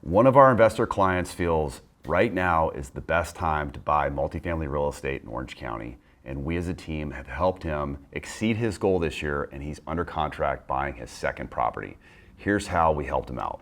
One of our investor clients feels right now is the best time to buy multifamily real estate in Orange County. And we as a team have helped him exceed his goal this year, and he's under contract buying his second property. Here's how we helped him out.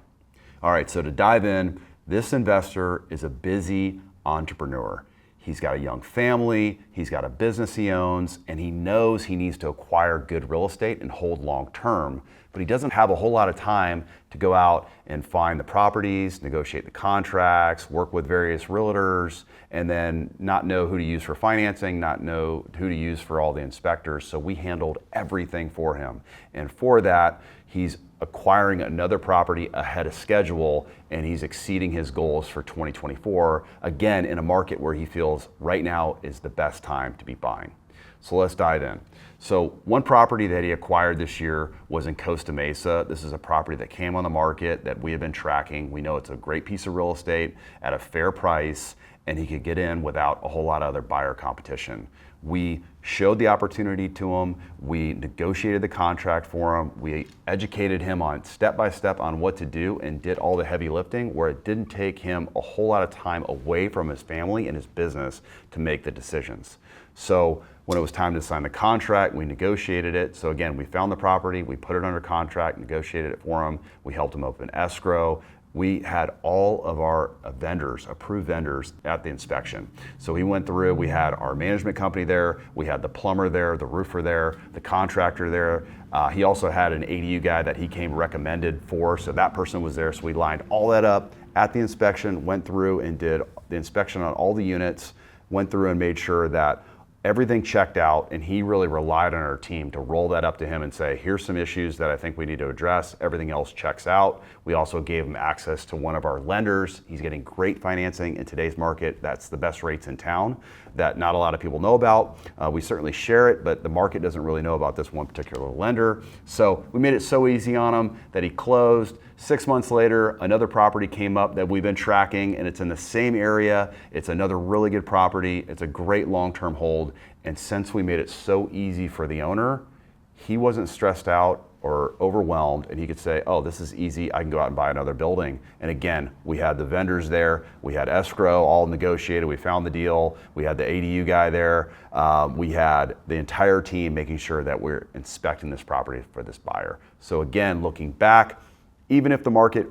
All right, so to dive in, this investor is a busy entrepreneur. He's got a young family, he's got a business he owns, and he knows he needs to acquire good real estate and hold long term, but he doesn't have a whole lot of time to go out and find the properties, negotiate the contracts, work with various realtors, and then not know who to use for financing, not know who to use for all the inspectors. So we handled everything for him. And for that, he's acquiring another property ahead of schedule, and he's exceeding his goals for 2024, again, in a market where he feels right now is the best time to be buying. So let's dive in. So one property that he acquired this year was in Costa Mesa. This is a property that came on the market that we have been tracking. We know it's a great piece of real estate at a fair price, and he could get in without a whole lot of other buyer competition. We showed the opportunity to him. We negotiated the contract for him. We educated him on step-by-step on what to do and did all the heavy lifting, where it didn't take him a whole lot of time away from his family and his business to make the decisions. So when it was time to sign the contract, we negotiated it. So again, we found the property, we put it under contract, negotiated it for him. We helped him open escrow. We had all of our vendors, approved vendors, at the inspection. So he went through, we had our management company there, we had the plumber there, the roofer there, the contractor there. He also had an ADU guy that he came recommended for, so that person was there. So we lined all that up at the inspection, went through and did the inspection on all the units, went through and made sure that everything checked out, and he really relied on our team to roll that up to him and say, here's some issues that I think we need to address. Everything else checks out. We also gave him access to one of our lenders. He's getting great financing in today's market. That's the best rates in town that not a lot of people know about. We certainly share it, but the market doesn't really know about this one particular lender. So we made it so easy on him that he closed. 6 months later, another property came up that we've been tracking, and it's in the same area. It's another really good property. It's a great long-term hold. And since we made it so easy for the owner, he wasn't stressed out or overwhelmed, and he could say, oh, this is easy, I can go out and buy another building. And again, we had the vendors there, we had escrow all negotiated, we found the deal, we had the ADU guy there, we had the entire team making sure that we're inspecting this property for this buyer. So again, looking back, even if the market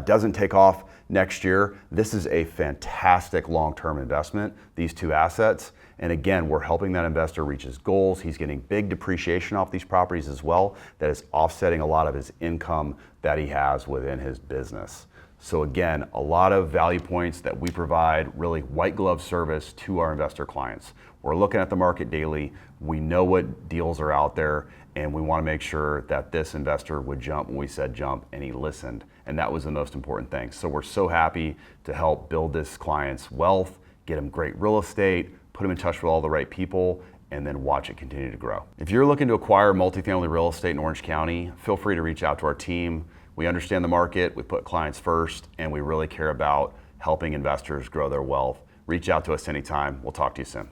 doesn't take off next year, this is a fantastic long-term investment, these two assets. And again, we're helping that investor reach his goals. He's getting big depreciation off these properties as well that is offsetting a lot of his income that he has within his business. So again, a lot of value points that we provide, really white glove service to our investor clients. We're looking at the market daily. We know what deals are out there, and we want to make sure that this investor would jump when we said jump, and he listened. And that was the most important thing. So we're so happy to help build this client's wealth, get him great real estate, put him in touch with all the right people, and then watch it continue to grow. If you're looking to acquire multifamily real estate in Orange County, feel free to reach out to our team. We understand the market, we put clients first, and we really care about helping investors grow their wealth. Reach out to us anytime. We'll talk to you soon.